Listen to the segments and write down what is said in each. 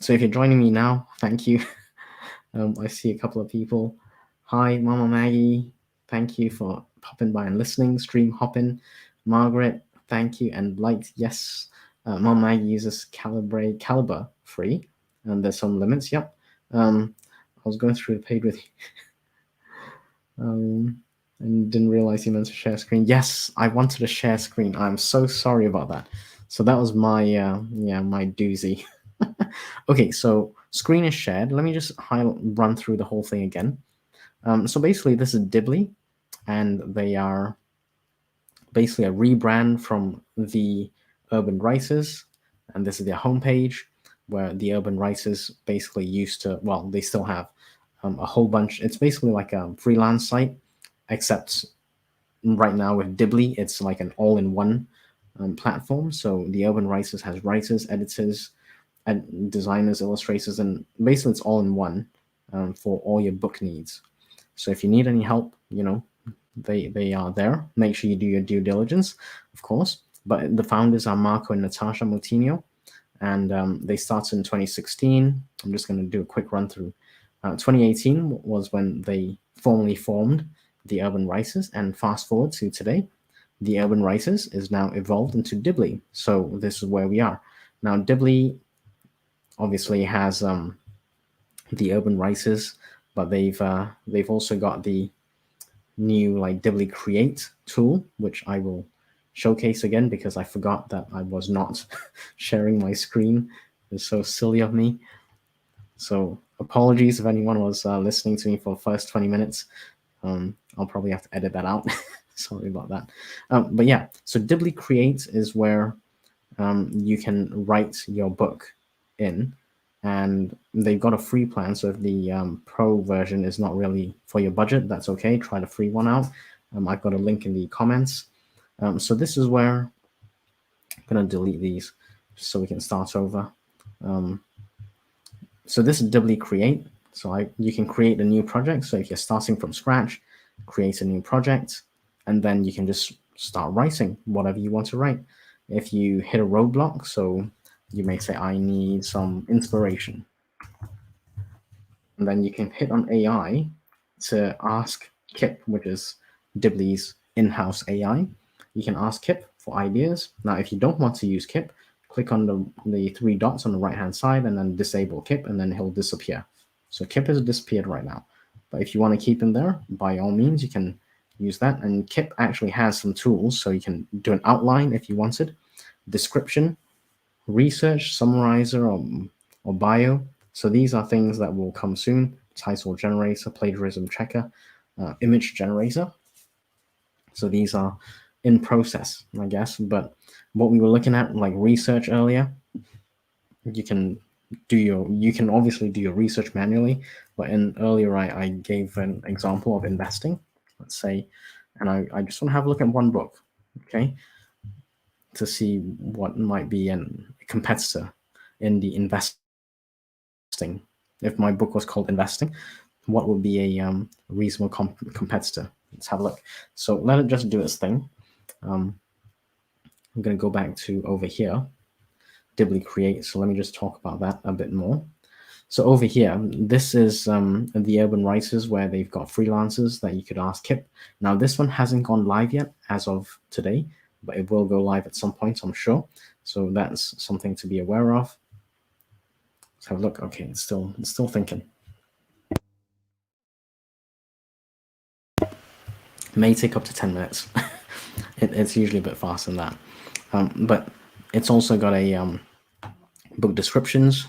So if you're joining me now, thank you. I see a couple of people. Hi, Mama Maggie. Thank you for popping by and listening. Stream hopping. Margaret, thank you. And Light, yes. Mama Maggie uses caliber free, and there's some limits. Yep. I was going through the page with you, and didn't realize you meant to share screen. Yes, I wanted to share screen. I'm so sorry about that. So that was my my doozy. Okay, so screen is shared. Let me just run through the whole thing again. So basically, this is Dibbly, and they are basically a rebrand from the Urban Writers, and this is their homepage where the Urban Writers basically used to. Well, they still have a whole bunch. It's basically like a freelance site, except right now with Dibbly, it's like an all-in-one platform. So the Urban Writers has writers, editors, and designers, illustrators, and basically it's all in one for all your book needs. So if you need any help, they are there. Make sure you do your due diligence, of course. But the founders are Marco and Natasha Moutinho, and they started in 2016. I'm just going to do a quick run through. 2018 was when they formally formed the Urban Writers, and fast forward to today, the Urban Writers is now evolved into Dibbly. So this is where we are now. Dibbly obviously has the Urban Writers, but they've also got the new like Dibbly Create tool, which I will showcase again because I forgot that I was not sharing my screen. It's so silly of me. So apologies if anyone was listening to me for the first 20 minutes. I'll probably have to edit that out. Sorry about that. But yeah, so Dibbly Create is where you can write your book in, and they've got a free plan. So if the pro version is not really for your budget, that's okay. Try the free one out. I've got a link in the comments. So this is where I'm going to delete these so we can start over. So this is Dibbly Create. So you can create a new project. So if you're starting from scratch, create a new project, and then you can just start writing whatever you want to write. If you hit a roadblock, so you may say, I need some inspiration. And then you can hit on AI to ask Kip, which is Dibbly's in-house AI. You can ask Kip for ideas. Now, if you don't want to use Kip, click on the three dots on the right-hand side and then disable Kip, and then he'll disappear. So Kip has disappeared right now. But if you want to keep him there, by all means, you can use that. And Kip actually has some tools, so you can do an outline if you wanted, description, research, summarizer, or bio. So these are things that will come soon. Title generator, plagiarism checker, image generator. So these are in process, I guess. But what we were looking at, like research earlier, you can obviously do your research manually. But in earlier, I gave an example of investing, let's say, and I just want to have a look at one book, okay, to see what might be a competitor in the investing. If my book was called Investing, what would be a reasonable competitor? Let's have a look. So let it just do its thing. I'm going to go back to over here, Dibbly Create. So let me just talk about that a bit more. So over here, this is the Urban Writers, where they've got freelancers that you could ask Kip. Now, this one hasn't gone live yet as of today, but it will go live at some point, I'm sure. So that's something to be aware of. Let's have a look. Okay, it's still thinking. It may take up to 10 minutes. It's usually a bit faster than that. But it's also got a book descriptions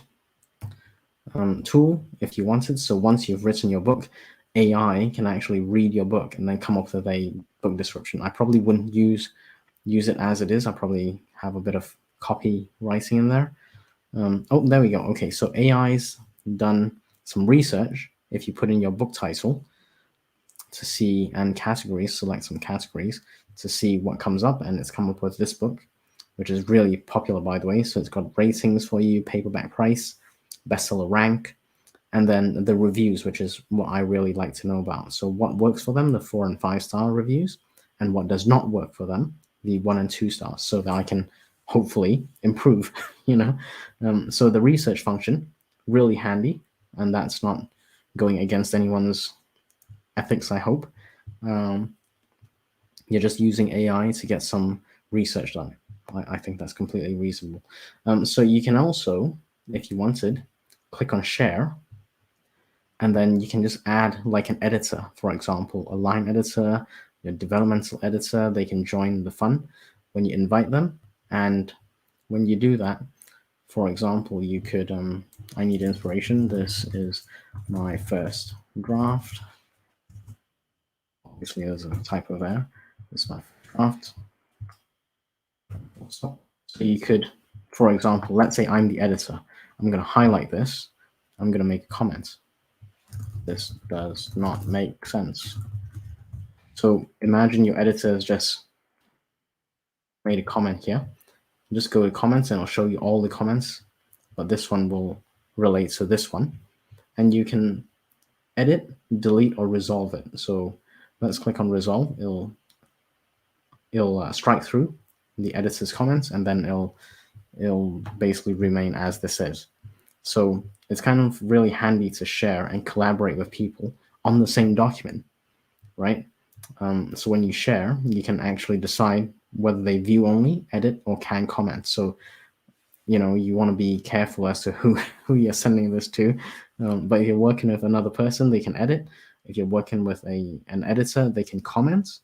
tool if you wanted. So once you've written your book, AI can actually read your book and then come up with a book description. I probably wouldn't use it as it is. I probably have a bit of copywriting in there. Oh, there we go. Okay, so AI's done some research. If you put in your book title to see, and categories, select some categories to see what comes up, and it's come up with this book, which is really popular, by the way. So it's got ratings for you, paperback price, bestseller rank, and then the reviews, which is what I really like to know about. So what works for them, the 4 and 5 star reviews, and what does not work for them, the 1 and 2 stars, so that I can hopefully improve, So the research function really handy, and that's not going against anyone's ethics, I hope. You're just using AI to get some research done. I think that's completely reasonable. So you can also, if you wanted, click on share, and then you can just add like an editor, for example, a line editor, a developmental editor. They can join the fun when you invite them. And when you do that, for example, you could, I need inspiration. This is my first draft. Obviously, there's a typo there. This is my first draft. So you could, for example, let's say I'm the editor. I'm going to highlight this. I'm going to make a comment. This does not make sense. So imagine your editor has just made a comment here. Just go to comments and I'll show you all the comments, but this one will relate to this one. And you can edit, delete, or resolve it. So let's click on resolve. It'll strike through the editor's comments, and then it'll basically remain as this is. So it's kind of really handy to share and collaborate with people on the same document, right? So when you share, you can actually decide whether they view only, edit, or can comment. So, you know, you want to be careful as to who you're sending this to. But if you're working with another person, they can edit. If you're working with an editor, they can comment,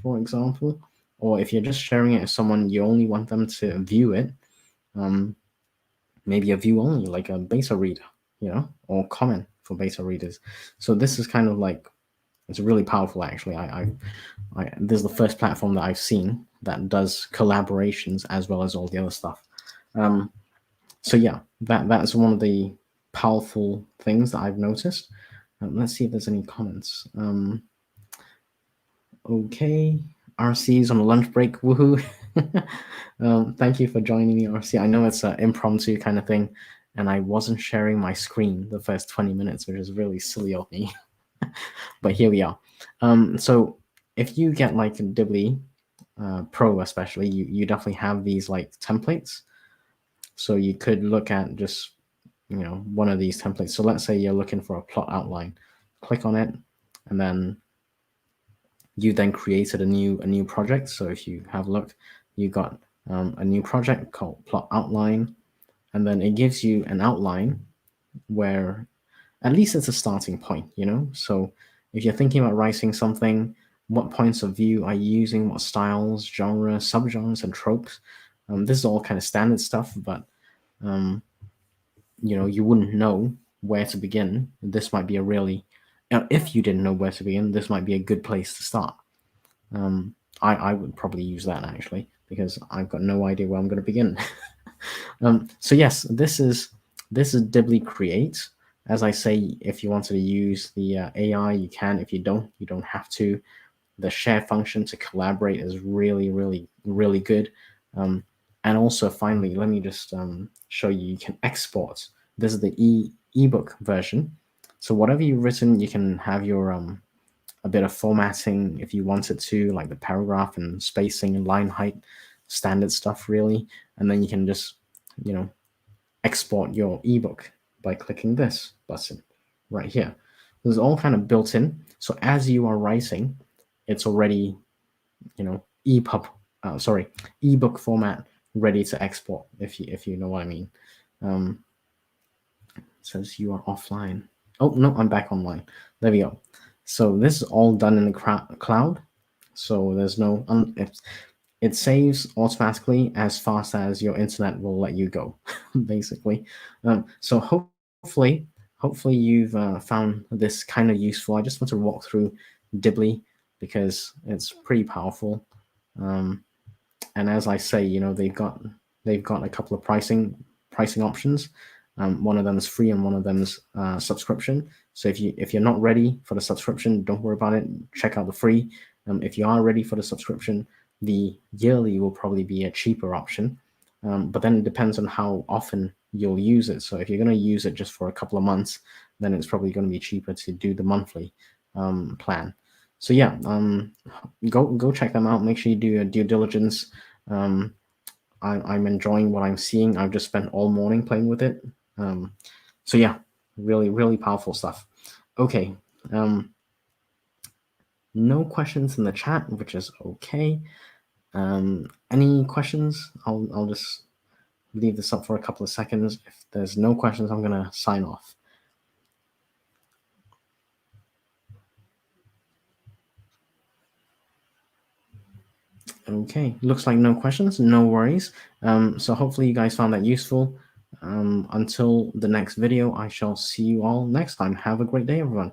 for example. Or if you're just sharing it with someone, you only want them to view it. Maybe a view only, like a beta reader, you know, or comment for beta readers. So this is kind of like, it's really powerful, actually. This is the first platform that I've seen that does collaborations as well as all the other stuff. So yeah, that's one of the powerful things that I've noticed. Let's see if there's any comments. Okay, RC's on a lunch break. Woohoo! Thank you for joining me, RC. I know it's an impromptu kind of thing, and I wasn't sharing my screen the first 20 minutes, which is really silly of me. But here we are. So if you get like Dibbly Pro, especially, you definitely have these like templates. So you could look at just, you know, one of these templates. So let's say you're looking for a plot outline. Click on it, and then you then created a new project. So if you have a look, you got a new project called plot outline, and then it gives you an outline where at least it's a starting point, you know? So if you're thinking about writing something, what points of view are you using, what styles, genres, subgenres, and tropes? This is all kind of standard stuff, but you know, you wouldn't know where to begin. This might be a really, if you didn't know where to begin, this might be a good place to start. I would probably use that, actually, because I've got no idea where I'm going to begin. So yes, this is Dibbly Create. As I say, if you wanted to use the AI, you can. If you don't, you don't have to. The share function to collaborate is really, really, really good. And also, finally, let me just show you. You can export. This is the ebook version. So whatever you've written, you can have your a bit of formatting if you wanted to, like the paragraph and spacing and line height, standard stuff, really. And then you can just, you know, export your ebook by clicking this button right here. This is all kind of built in. So as you are writing, it's already, you know, ebook format ready to export, if you know what I mean. It says you are offline. Oh no, I'm back online. There we go. So this is all done in the cloud. So there's no it saves automatically as fast as your internet will let you go, basically. So hopefully you've found this kind of useful. I just want to walk through Dibbly because it's pretty powerful. And as I say, you know, they've got a couple of pricing options. One of them is free and one of them is subscription. So if you're not ready for the subscription, don't worry about it. Check out the free. If you are ready for the subscription, the yearly will probably be a cheaper option. But then it depends on how often you'll use it. So if you're going to use it just for a couple of months, then it's probably going to be cheaper to do the monthly plan. So yeah, go check them out. Make sure you do your due diligence. I'm enjoying what I'm seeing. I've just spent all morning playing with it. So yeah, really, really powerful stuff. Okay. No questions in the chat, which is okay. Any questions? I'll just leave this up for a couple of seconds. If there's no questions, I'm gonna sign off. Okay, looks like no questions, no worries. So hopefully you guys found that useful. Until the next video, I shall see you all next time. Have a great day, everyone.